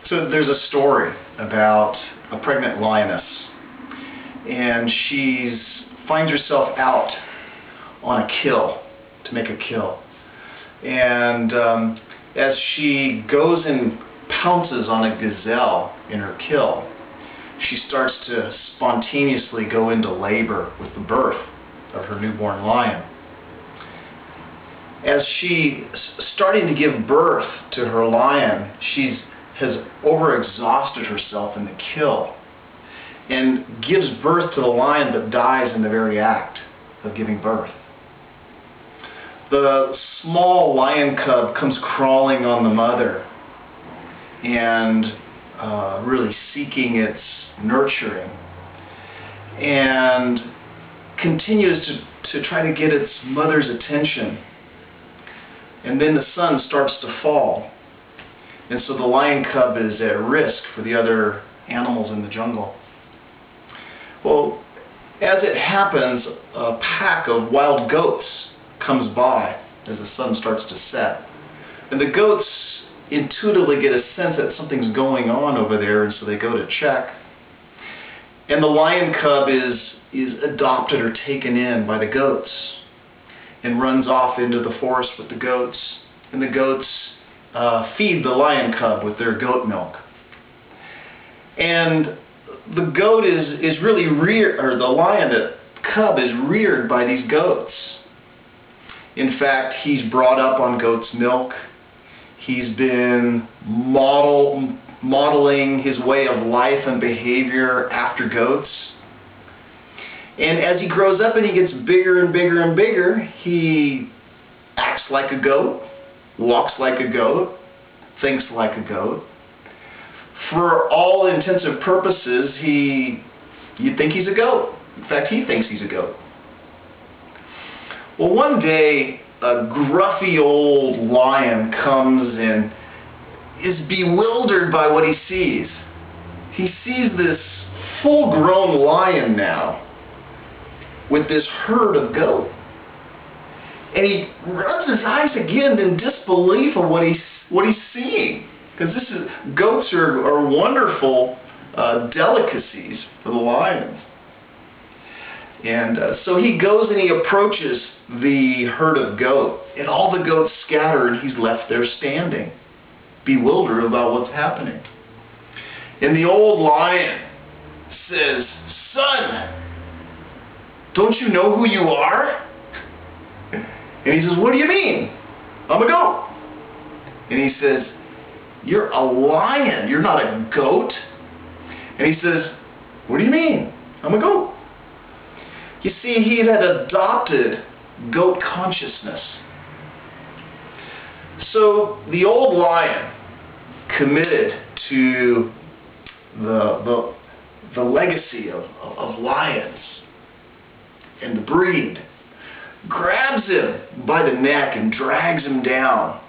So there's a story about a pregnant lioness, and she finds herself out on a kill, to make a kill. And as she goes and pounces on a gazelle in her kill, she starts to spontaneously go into labor with the birth of her newborn lion. As she's starting to give birth to her lion, she has overexhausted herself in the kill and gives birth to the lion, but dies in the very act of giving birth. The small lion cub comes crawling on the mother and really seeking its nurturing, and continues to try to get its mother's attention. And then the sun starts to fall, and so the lion cub is at risk for the other animals in the jungle. Well, as it happens, a pack of wild goats comes by as the sun starts to set. And the goats intuitively get a sense that something's going on over there, and so they go to check. And the lion cub is adopted or taken in by the goats and runs off into the forest with the goats. And the goats feed the lion cub with their goat milk. And the goat is really reared, or the lion cub is reared by these goats. In fact, he's brought up on goat's milk. He's been modeling his way of life and behavior after goats. And as he grows up and he gets bigger and bigger and bigger, he acts like a goat, walks like a goat, thinks like a goat. For all intents and purposes, you'd think he's a goat. In fact, he thinks he's a goat. Well, one day, a gruffy old lion comes and is bewildered by what he sees. He sees this full-grown lion now with this herd of goat. And he rubs his eyes again in disbelief of what he's seeing. Because goats are wonderful delicacies for the lions. And so he goes and he approaches the herd of goat, and all the goats scatter, and he's left there standing, bewildered about what's happening. And the old lion says, "Son, don't you know who you are?" And he says, "What do you mean? I'm a goat." And he says, "You're a lion, you're not a goat." And he says, "What do you mean? I'm a goat." You see, he had adopted goat consciousness. So the old lion, committed to the legacy of lions and the breed, grabs him by the neck and drags him down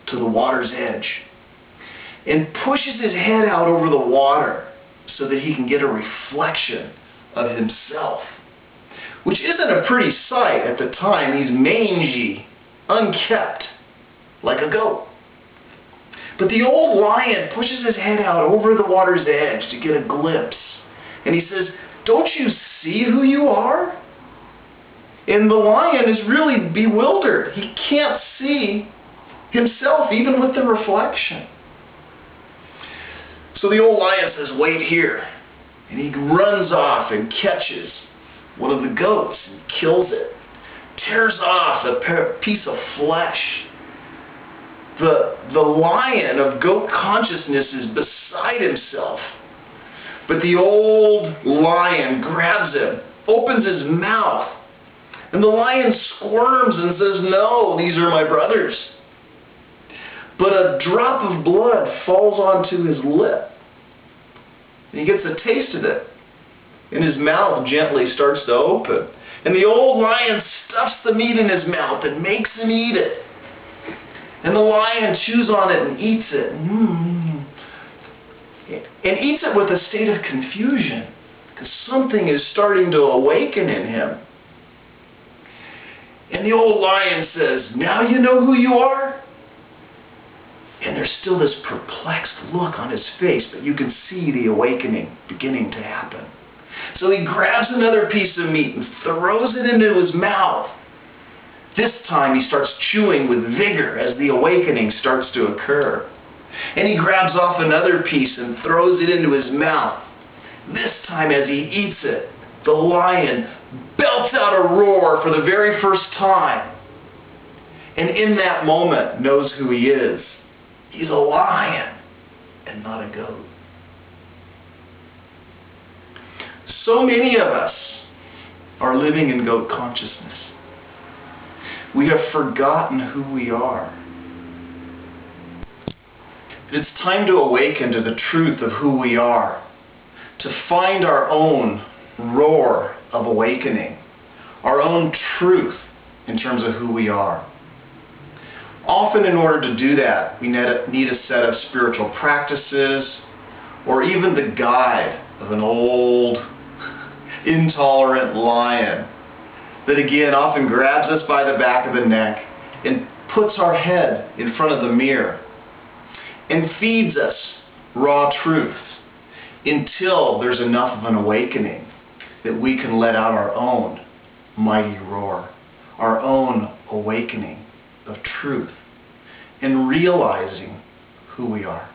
to the water's edge and pushes his head out over the water so that he can get a reflection of himself, which isn't a pretty sight at the time. He's mangy, unkempt, like a goat. But the old lion pushes his head out over the water's edge to get a glimpse. And he says, "Don't you see who you are?" And the lion is really bewildered. He can't see himself, even with the reflection. So the old lion says, "Wait here." And he runs off and catches one of the goats and kills it, tears off a piece of flesh. The lion of goat consciousness is beside himself, but the old lion grabs him, opens his mouth, and the lion squirms and says, "No, these are my brothers." But a drop of blood falls onto his lip, and he gets a taste of it. And his mouth gently starts to open. And the old lion stuffs the meat in his mouth and makes him eat it. And the lion chews on it and eats it. And eats it with a state of confusion, because something is starting to awaken in him. And the old lion says, "Now you know who you are?" And there's still this perplexed look on his face, but you can see the awakening beginning to happen. So he grabs another piece of meat and throws it into his mouth. This time he starts chewing with vigor as the awakening starts to occur. And he grabs off another piece and throws it into his mouth. This time as he eats it, the lion belts out a roar for the very first time. And in that moment knows who he is. He's a lion and not a goat. So many of us are living in goat consciousness. We have forgotten who we are. It's time to awaken to the truth of who we are, to find our own roar of awakening, our own truth in terms of who we are. Often in order to do that, we need a set of spiritual practices or even the guide of an old, intolerant lion that again often grabs us by the back of the neck and puts our head in front of the mirror and feeds us raw truths until there's enough of an awakening that we can let out our own mighty roar, our own awakening of truth and realizing who we are.